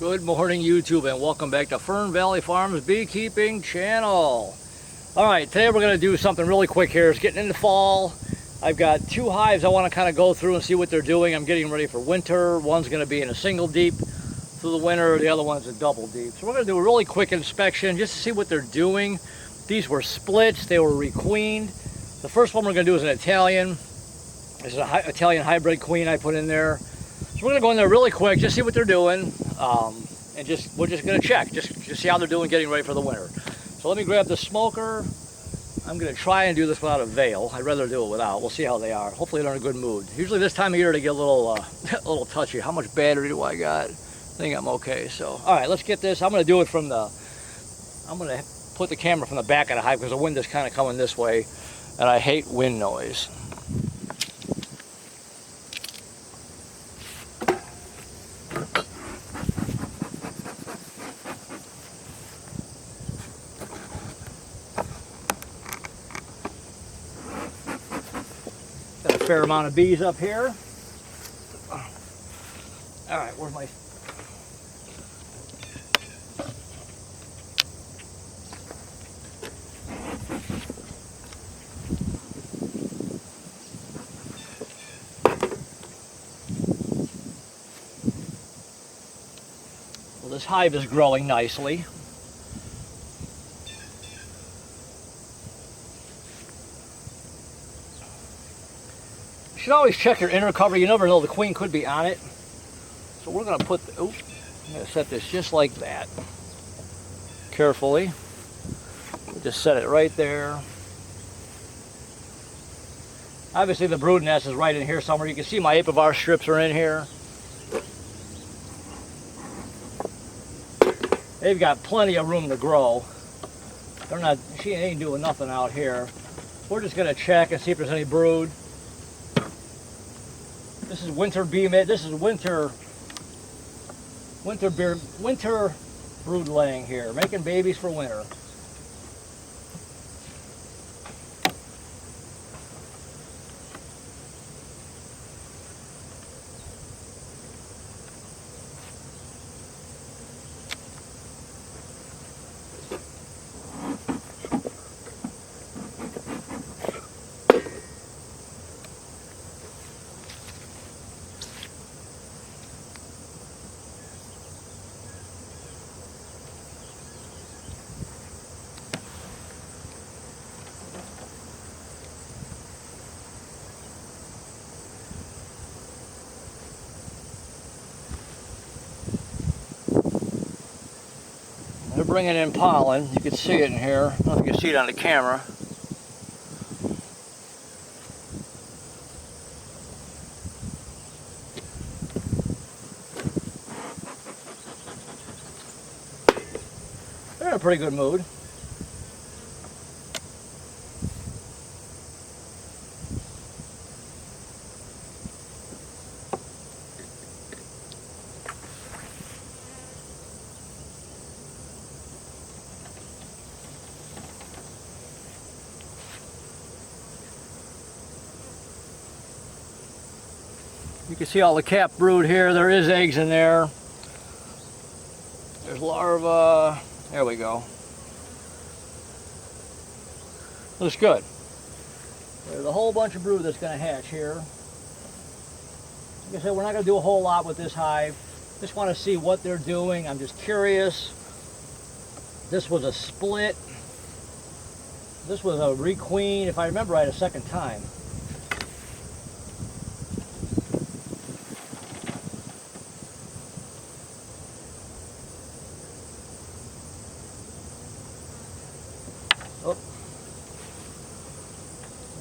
Good morning, YouTube, and welcome back to Fernvalley Farms Beekeeping channel. Alright, today we're going to do something really quick here. It's getting into fall. I've got two hives I want to kind of go through and see what they're doing. I'm getting ready for winter. One's going to be in a single deep through the winter. The other one's a double deep. So we're going to do a really quick inspection just to see what they're doing. These were splits. They were requeened. The first one we're going to do is an Italian. This is an Italian hybrid queen I put in there. So we're going to go in there really quick, just see what they're doing, and we're just going to check, just see how they're doing getting ready for the winter. So let me grab the smoker. I'm going to try and do this without a veil. I'd rather do it without. We'll see how they are. Hopefully they're in a good mood. Usually this time of year they get a little, a little touchy. How much battery do I got? I think I'm okay. So, all right, let's get this. I'm going to do it from the, I'm going to put the camera from the back of the hive because the wind is kind of coming this way, and I hate wind noise. Fair amount of bees up here. All right, where's my... Well, this hive is growing nicely. You should always check your inner cover. You never know, the queen could be on it. So we're going to put the, I'm going to set this just like that. Carefully. Just set it right there. Obviously the brood nest is right in here somewhere. You can see my apivar strips are in here. They've got plenty of room to grow. They're not, she ain't doing nothing out here. We're just going to check and see if there's any brood. This is winter bee mate. This is winter brood laying here, making babies for winter. They're bringing in pollen. You can see it in here. I don't know if you can see it on the camera. They're in a pretty good mood. You can see all the cap brood here. There is eggs in there. There's larvae. There we go. Looks good. There's a whole bunch of brood that's going to hatch here. Like I said, we're not going to do a whole lot with this hive. Just want to see what they're doing. I'm just curious. This was a split. This was a requeen, if I remember right, a second time. Oh,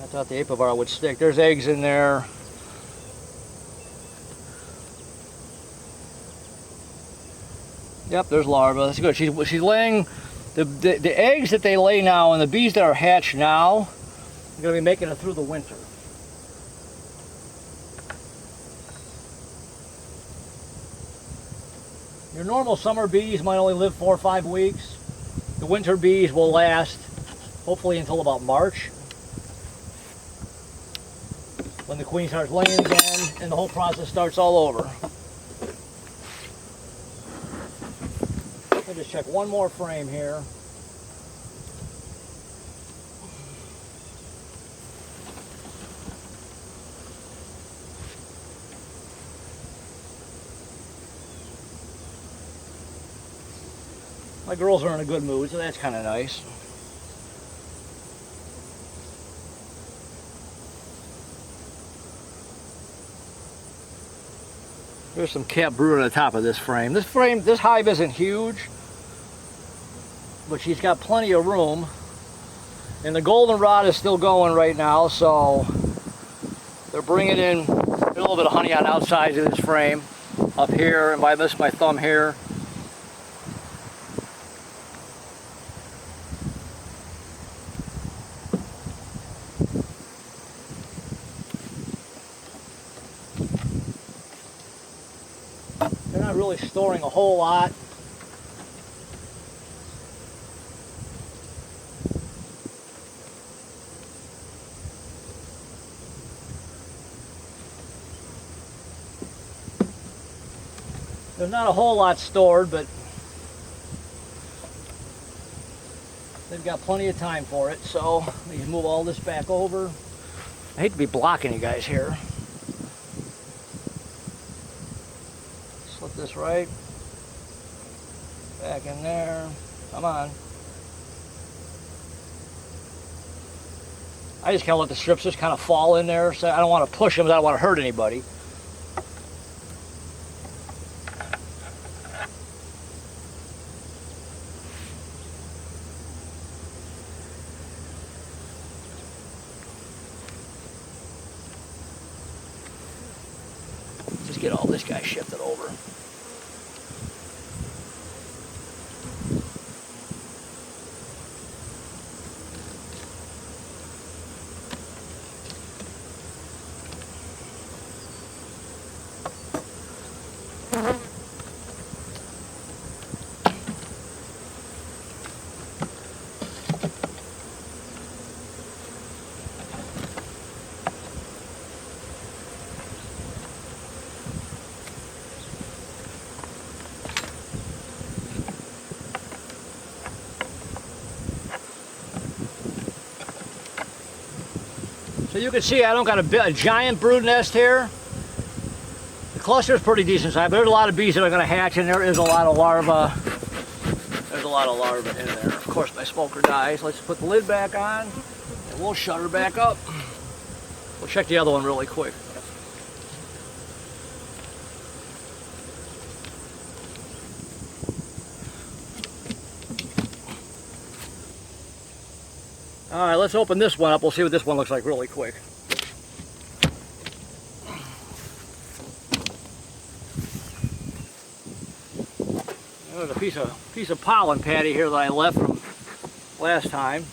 I thought the apivar would stick. There's eggs in there. Yep, there's larvae. That's good. She's laying the eggs that they lay now, and the bees that are hatched now are going to be making it through the winter. Your normal summer bees might only live 4 or 5 weeks. The winter bees will last hopefully until about March, when the queen starts laying again and the whole process starts all over. just check one more frame here. My girls are in a good mood, so that's kind of nice. There's some cat brood on the top of this frame. This hive isn't huge, but she's got plenty of room. And the goldenrod is still going right now, so they're bringing in a little bit of honey on the outside of this frame, up here, and by this my thumb here. They're not really storing a whole lot. There's not a whole lot stored, but they've got plenty of time for it. So let me move all this back over. I hate to be blocking you guys here. Slip this right back in there. Come on. I just kind of let the strips just kind of fall in there. So I don't want to push them. I don't want to hurt anybody. Just get all this guy shifted over. So you can see I don't got a giant brood nest here. The cluster is pretty decent size, but there's a lot of bees that are going to hatch, and there is a lot of larvae. There's a lot of larvae in there. Of course, my smoker dies. Let's put the lid back on, and we'll shut her back up. We'll check the other one really quick. All right, let's open this one up. We'll see what this one looks like really quick. There's a piece of pollen patty here that I left from last time.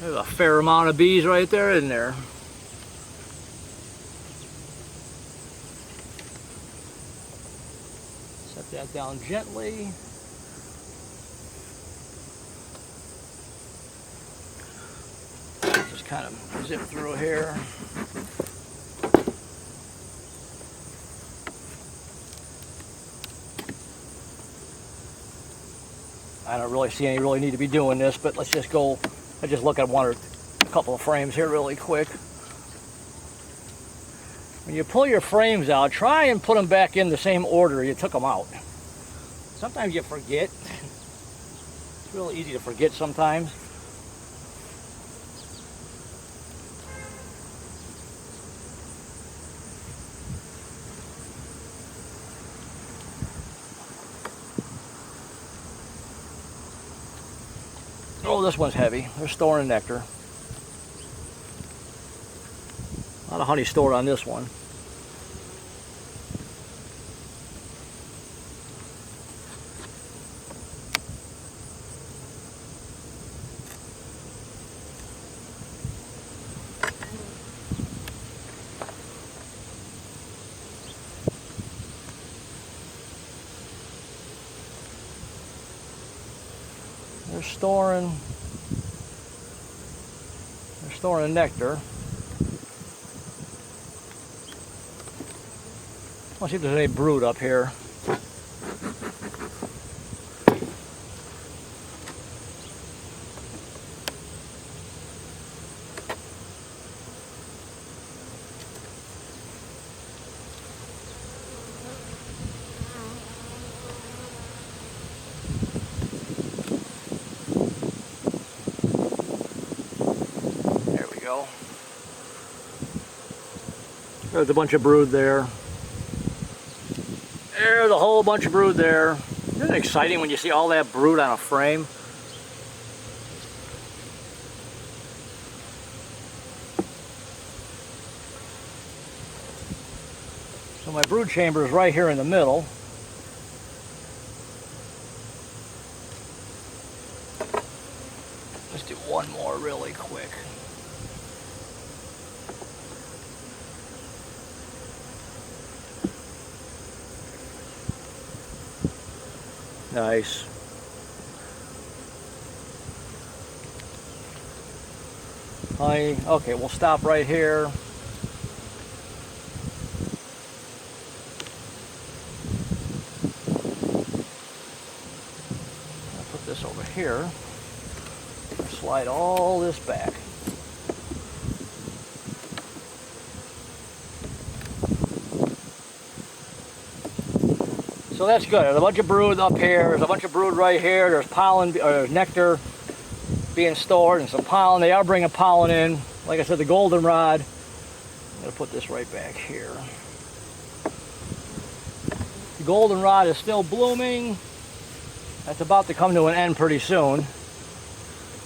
There's a fair amount of bees right there in there. Set that down gently. Just kind of zip through here. I don't really see any really need to be doing this, but let's just go. I just look at one or a couple of frames here really quick. When you pull your frames out, try and put them back in the same order you took them out. Sometimes you forget. It's really easy to forget sometimes. Oh, this one's heavy. They're storing nectar. A lot of honey stored on this one. They're storing. storing the nectar. Let's see if there's any brood up here. There's a bunch of brood there. There's a whole bunch of brood there. Isn't it exciting when you see all that brood on a frame? So my brood chamber is right here in the middle. Let's do one more really quick. Nice. Honey, okay, we'll stop right here. I'll put this over here. Slide all this back. So that's good. There's a bunch of brood up here. There's a bunch of brood right here. There's pollen, or there's nectar being stored and some pollen. They are bringing pollen in. Like I said, the goldenrod. I'm going to put this right back here. The goldenrod is still blooming. That's about to come to an end pretty soon.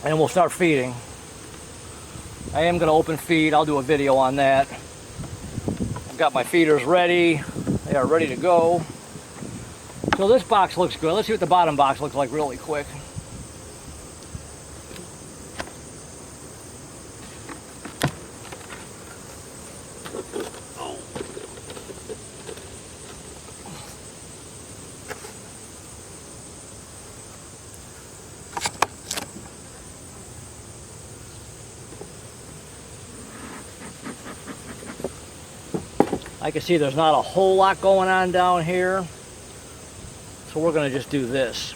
And we'll start feeding. I am going to open feed. I'll do a video on that. I've got my feeders ready. They are ready to go. So this box looks good. Let's see what the bottom box looks like really quick. I can see there's not a whole lot going on down here. So we're going to just do this.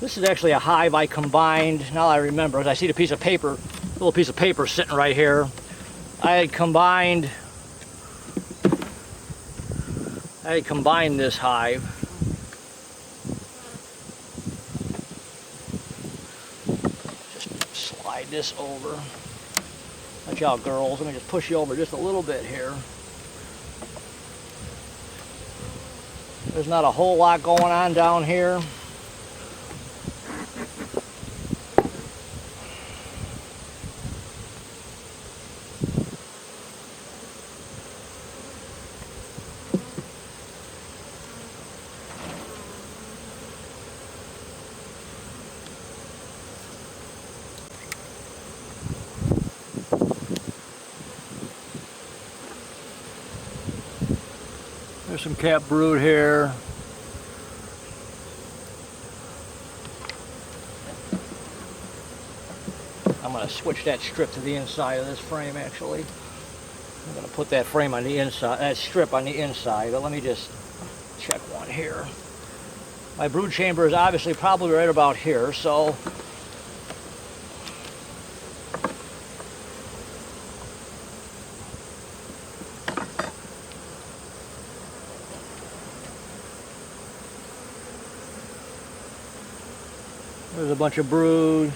This is actually a hive I combined. Now I remember, as I see the piece of paper, little piece of paper sitting right here. I had combined this hive. Just slide this over. Watch out, girls. Let me just push you over just a little bit here. There's not a whole lot going on down here. There's some cap brood here. I'm going to switch that strip to the inside of this frame actually. I'm going to put that frame on the inside, that strip on the inside, but let me just check one here. My brood chamber is obviously probably right about here, so there's a bunch of brood.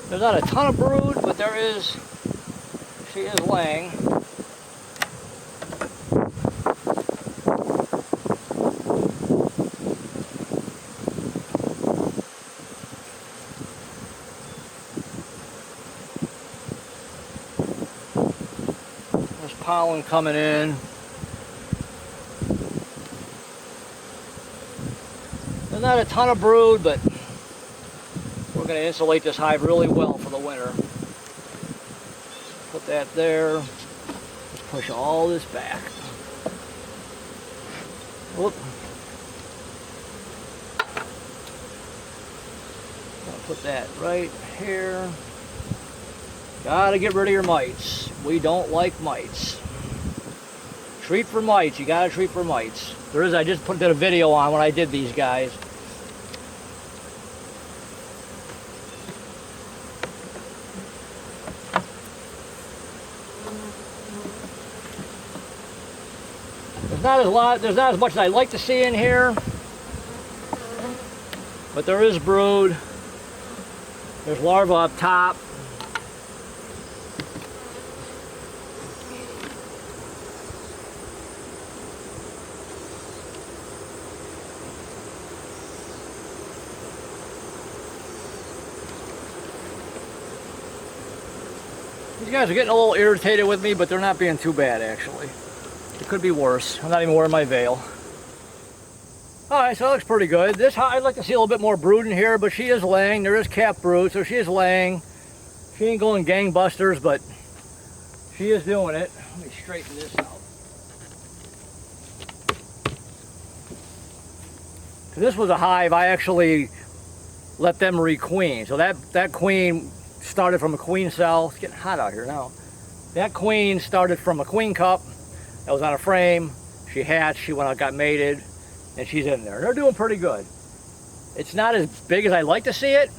There's not a ton of brood, but there is, she is laying. There's pollen coming in. There's not a ton of brood, but We're going to insulate this hive really well for the winter. Put that there. Let's push all this back. Whoop. I'll put that right here. Gotta get rid of your mites. We don't like mites. Treat for mites. You gotta treat for mites. There is, I just did a video on when I did these guys. There's not as much as I'd like to see in here, but there is brood. There's larvae up top. These guys are getting a little irritated with me, but they're not being too bad actually. It could be worse. I'm not even wearing my veil. Alright, so that looks pretty good. This, I'd like to see a little bit more brood in here, but she is laying. There is cap brood, so she is laying. She ain't going gangbusters, but she is doing it. Let me straighten this out. So this was a hive. I actually let them requeen. So that queen started from a queen cell. It's getting hot out here now. That queen started from a queen cup. That was on a frame. She hatched, she went out, got mated, and she's in there. They're doing pretty good. It's not as big as I'd like to see it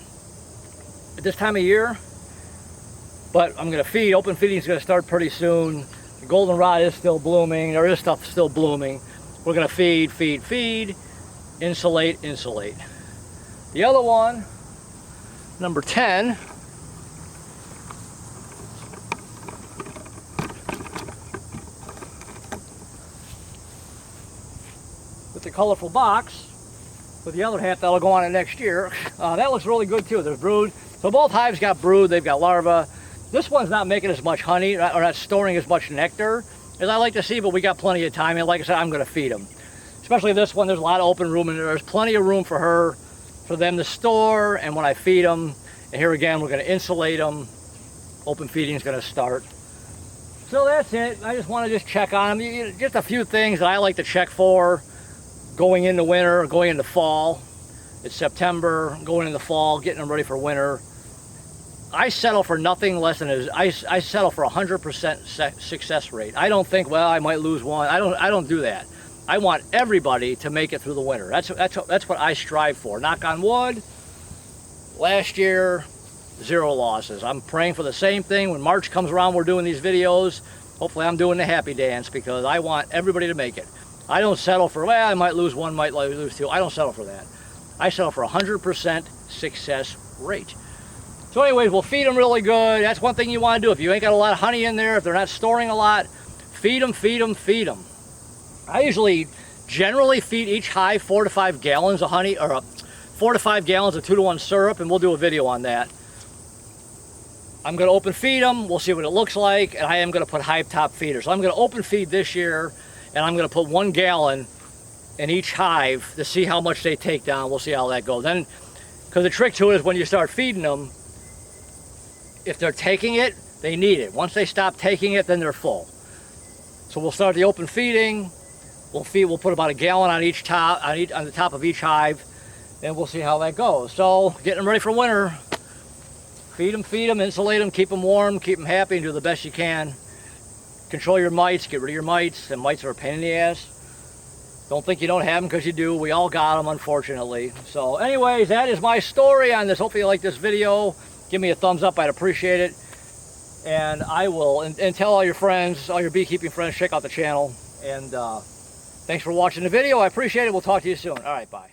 at this time of year, but I'm gonna feed. Open feeding is gonna start pretty soon. The goldenrod is still blooming. There is stuff still blooming. We're gonna feed, feed, feed, insulate, insulate. The other one, number 10, the colorful box with the other half that'll go on it next year. That looks really good too. There's brood. So both hives got brood. They've got larvae. This one's not making as much honey or not storing as much nectar as I like to see, but we got plenty of time. And like I said, I'm going to feed them. Especially this one, there's a lot of open room in there. There's plenty of room for them to store. And when I feed them, and here again, we're going to insulate them. Open feeding is going to start. So that's it. I just want to check on them. Just a few things that I like to check for. Going into winter, going into fall. It's September, going into fall, getting them ready for winter. I settle for nothing less than I settle for 100% success rate. I don't think, well, I might lose one. I don't do that. I want everybody to make it through the winter. That's what I strive for. Knock on wood. Last year, 0 losses. I'm praying for the same thing. When March comes around, we're doing these videos. Hopefully I'm doing the happy dance because I want everybody to make it. I don't settle for, well, I might lose one, might lose two. I don't settle for that. I settle for 100% success rate. So anyways, we'll feed them really good. That's one thing you want to do. If you ain't got a lot of honey in there, if they're not storing a lot, feed them, feed them, feed them. I generally feed each hive 4 to 5 gallons of honey, or 4 to 5 gallons of 2-to-1 syrup, and we'll do a video on that. I'm going to open feed them. We'll see what it looks like, and I am going to put hive top feeders. So I'm going to open feed this year. And I'm going to put 1 gallon in each hive to see how much they take down. We'll see how that goes. Then, because the trick to it is when you start feeding them, if they're taking it, they need it. Once they stop taking it, then they're full. So we'll start the open feeding. We'll put about 1 gallon on each top, on the top of each hive, and we'll see how that goes. So getting them ready for winter. Feed them, insulate them, keep them warm, keep them happy, and do the best you can. Control your mites, get rid of your mites. And mites are a pain in the ass. Don't think you don't have them because you do. We all got them, unfortunately. So anyways, that is my story on this. Hopefully you like this video. Give me a thumbs up. I'd appreciate it. And I will, and tell all your friends, all your beekeeping friends, check out the channel. And thanks for watching the video. I appreciate it. We'll talk to you soon. All right, bye.